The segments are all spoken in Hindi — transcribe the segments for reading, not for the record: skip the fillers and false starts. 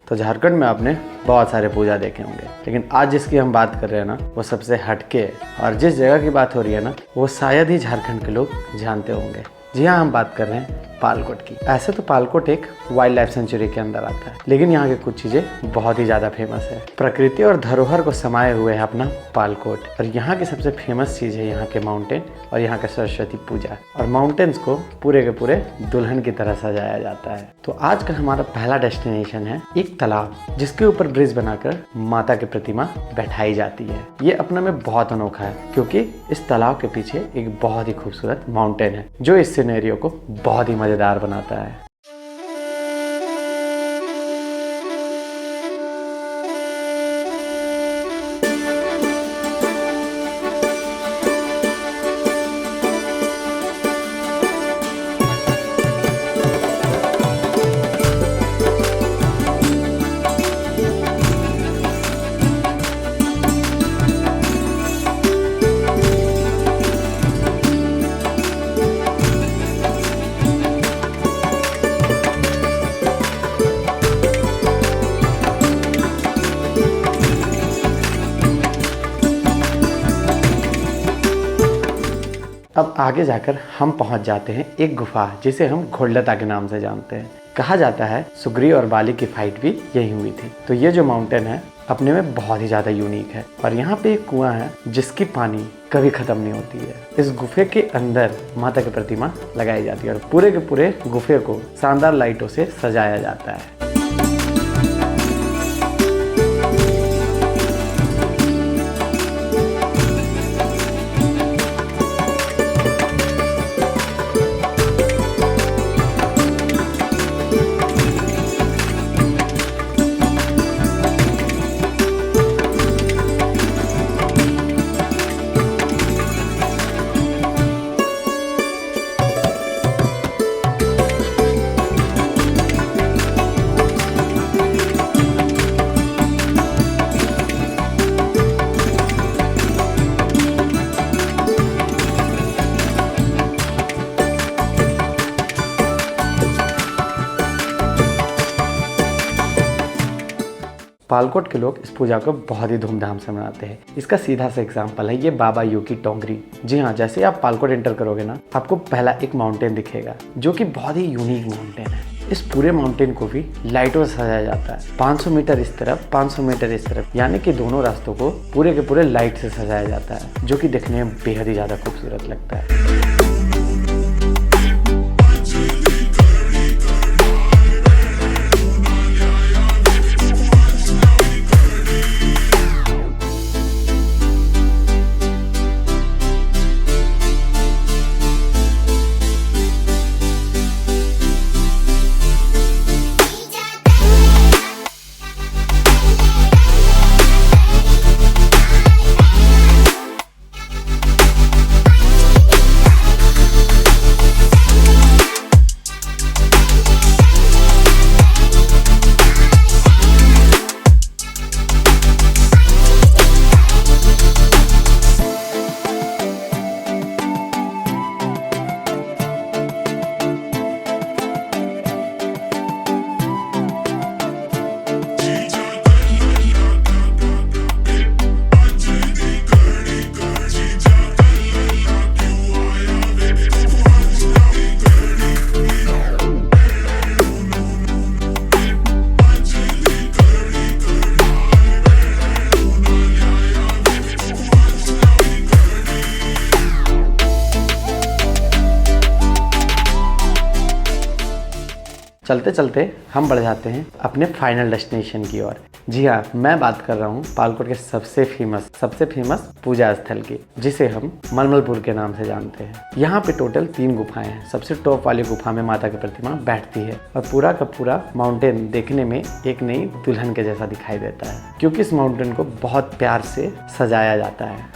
तो झारखंड में आपने बहुत सारे पूजा देखे होंगे, लेकिन आज जिसकी हम बात कर रहे हैं ना वो सबसे हटके है। और जिस जगह की बात हो रही है ना वो शायद ही झारखंड के लोग जानते होंगे। जी हाँ, हम बात कर रहे हैं पालकोट की। ऐसे तो पालकोट एक वाइल्ड लाइफ सेंचुरी के अंदर आता है, लेकिन यहाँ की कुछ चीजें बहुत ही ज्यादा फेमस है। प्रकृति और धरोहर को समाये हुए है अपना पालकोट। और यहाँ की सबसे फेमस चीज है यहाँ के माउंटेन और यहाँ के सरस्वती पूजा। और माउंटेन्स को पूरे के पूरे दुल्हन की तरह सजाया जाता है। तो आज का हमारा पहला डेस्टिनेशन है एक तालाब, जिसके ऊपर ब्रिज बनाकर माता की प्रतिमा बैठाई जाती है। ये अपने में बहुत अनोखा है, क्योंकि इस तालाब के पीछे एक बहुत ही खूबसूरत माउंटेन है, जो इस सिनेरियो को बहुत ही मजेदार बनाता है। अब आगे जाकर हम पहुंच जाते हैं एक गुफा, जिसे हम घोड़लता के नाम से जानते हैं। कहा जाता है सुग्रीव और बाली की फाइट भी यही हुई थी। तो ये जो माउंटेन है अपने में बहुत ही ज्यादा यूनिक है। और यहाँ पे एक कुआं है जिसकी पानी कभी खत्म नहीं होती है। इस गुफे के अंदर माता की प्रतिमा लगाई जाती है और पूरे के पूरे गुफे को शानदार लाइटों से सजाया जाता है। पालकोट के लोग इस पूजा को बहुत ही धूमधाम से मनाते हैं। इसका सीधा सा एग्जाम्पल है ये बाबा युकी टोंगरी। जी हाँ, जैसे आप पालकोट एंटर करोगे ना, आपको पहला एक माउंटेन दिखेगा जो कि बहुत ही यूनिक माउंटेन है। इस पूरे माउंटेन को भी लाइटों से सजाया जाता है। 500 मीटर इस तरफ, 500 मीटर इस तरफ, यानी कि दोनों रास्तों को पूरे के पूरे लाइट से सजाया जाता है, जो कि दिखने में बेहद ही ज्यादा खूबसूरत लगता है। चलते चलते हम बढ़ जाते हैं अपने फाइनल डेस्टिनेशन की ओर। जी हाँ, मैं बात कर रहा हूँ पालकोट के सबसे फेमस पूजा स्थल की, जिसे हम मलमलपुर के नाम से जानते हैं। यहाँ पे टोटल 3 गुफाएं हैं। सबसे टॉप वाली गुफा में माता की प्रतिमा बैठती है और पूरा का पूरा माउंटेन देखने में एक नई दुल्हन के जैसा दिखाई देता है, क्योंकि इस माउंटेन को बहुत प्यार से सजाया जाता है।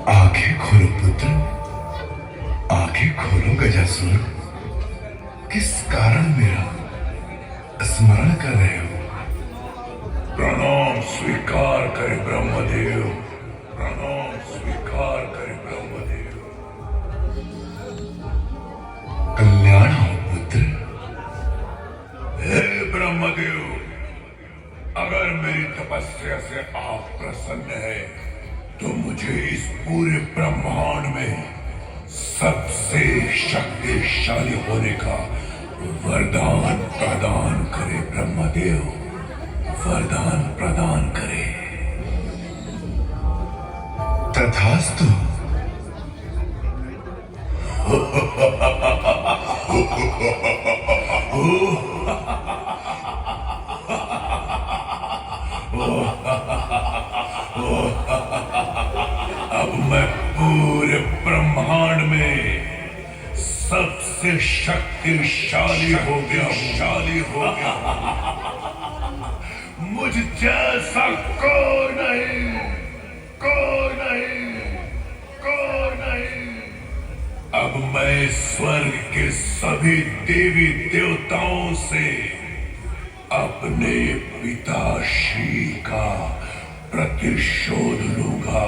आंखें खोलो पुत्र, आंखें खोलो गजासुर। किस कारण मेरा स्मरण कर रहे हो? प्रणाम स्वीकार करे ब्रह्मदेव, प्रणाम स्वीकार करे ब्रह्मदेव। कल्याण हो पुत्र। हे ब्रह्मदेव, अगर मेरी तपस्या से आप प्रसन्न है तो मुझे इस पूरे ब्रह्मांड में सबसे शक्तिशाली होने का वरदान प्रदान करे ब्रह्मदेव, वरदान प्रदान करे। तथास्तु। अब मैं पूरे ब्रह्मांड में सबसे शक्तिशाली हो गया, शाली हो गया। मुझ जैसा कोई नहीं, कोई नहीं, कोई नहीं। अब मैं स्वर्ग के सभी देवी देवताओं से अपने पिता श्री का प्रतिशोध लूंगा।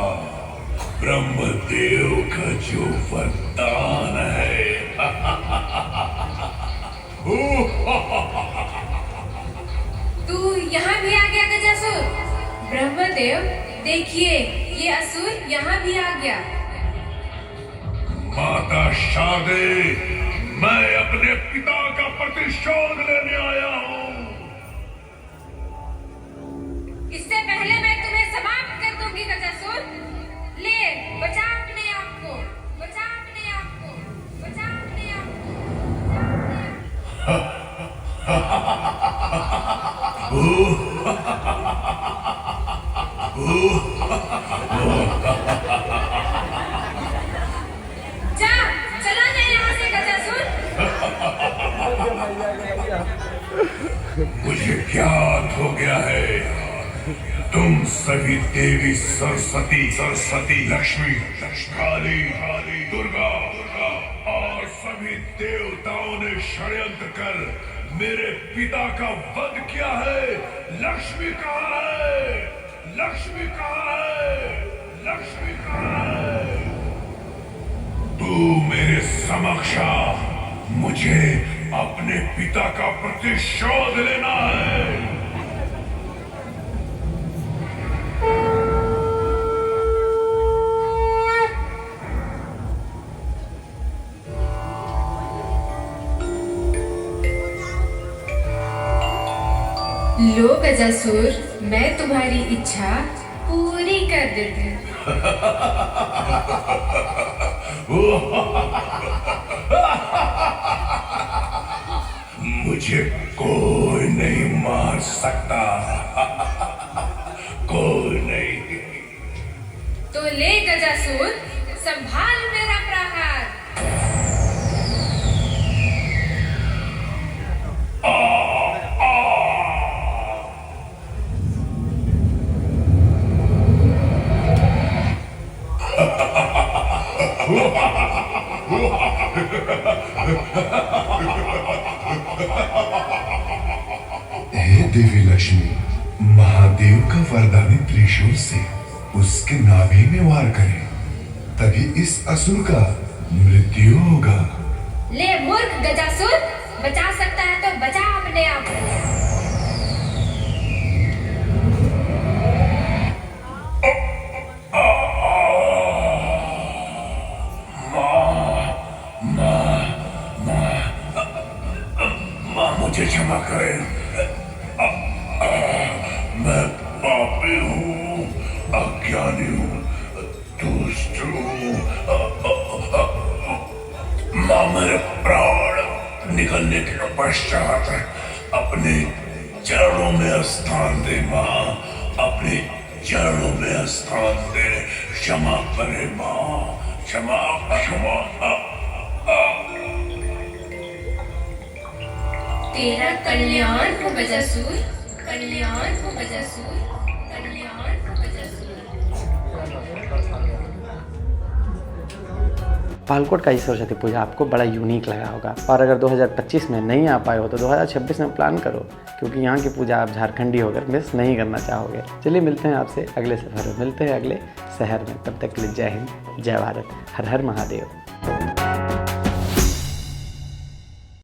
ब्रह्मदेव का जो वरदान है। तू यहाँ भी आ गया गजासुर? ब्रह्मदेव देखिए, ये असुर यहाँ भी आ गया। माता शारदे, मैं अपने पिता का प्रतिशोध लेने आया हूँ। इससे पहले मैं तुम्हें समाप्त कर दूंगी गजासुर। ले, बचा अपने आप को, बचा अपने आप को, बचा अपने आप जा, चला जा यहाँ से गजासुर। मुझे ज्ञात हो गया है, तुम सभी देवी सरस्वती, सरस्वती, लक्ष्मी, काली, काली, दुर्गा, दुर्गा और सभी देवताओं ने षड्यंत्र कर मेरे पिता का वध किया है। लक्ष्मी कहाँ है? लक्ष्मी कहाँ है? लक्ष्मी कहाँ है? तू मेरे समक्ष आ, मुझे अपने पिता का प्रतिशोध लेना है। लो गजासुर, मैं तुम्हारी इच्छा पूरी कर देती हूँ। मुझे कोई नहीं मार सकता, कोई नहीं। तो ले गजासुर, संभाल मेरा प्रहार। हे देवी लक्ष्मी, महादेव का वरदानी त्रिशूल से उसके नाभि में वार करें, तभी इस असुर का मृत्यु होगा। ले मूर्ख गजासुर, बचा सकता है तो बचा अपने आप को। मुझे क्षमा करें, मैं पापी हूँ, अज्ञानी हूँ, दुष्ट हूँ। माँ, मेरे प्राण निकलने के पश्चात अपने चरणों में स्थान दे। माँ, अपने चरणों में स्थान दे। क्षमा करे माँ, क्षमा, क्षमा। तेरा कल्याण हो गजासुर, कल्याण हो गजासुर, कल्याण हो गजासुर। पालकोट का ही सरस्वती पूजा आपको बड़ा यूनिक लगा होगा। और अगर 2025 में नहीं आ पाए हो तो 2026 में प्लान करो, क्योंकि यहाँ की पूजा आप झारखंडी होकर मिस नहीं करना चाहोगे। चलिए मिलते हैं आपसे अगले सफर में, मिलते हैं अगले शहर में। तब तक के लिए जय हिंद, जय भारत, हर हर महादेव।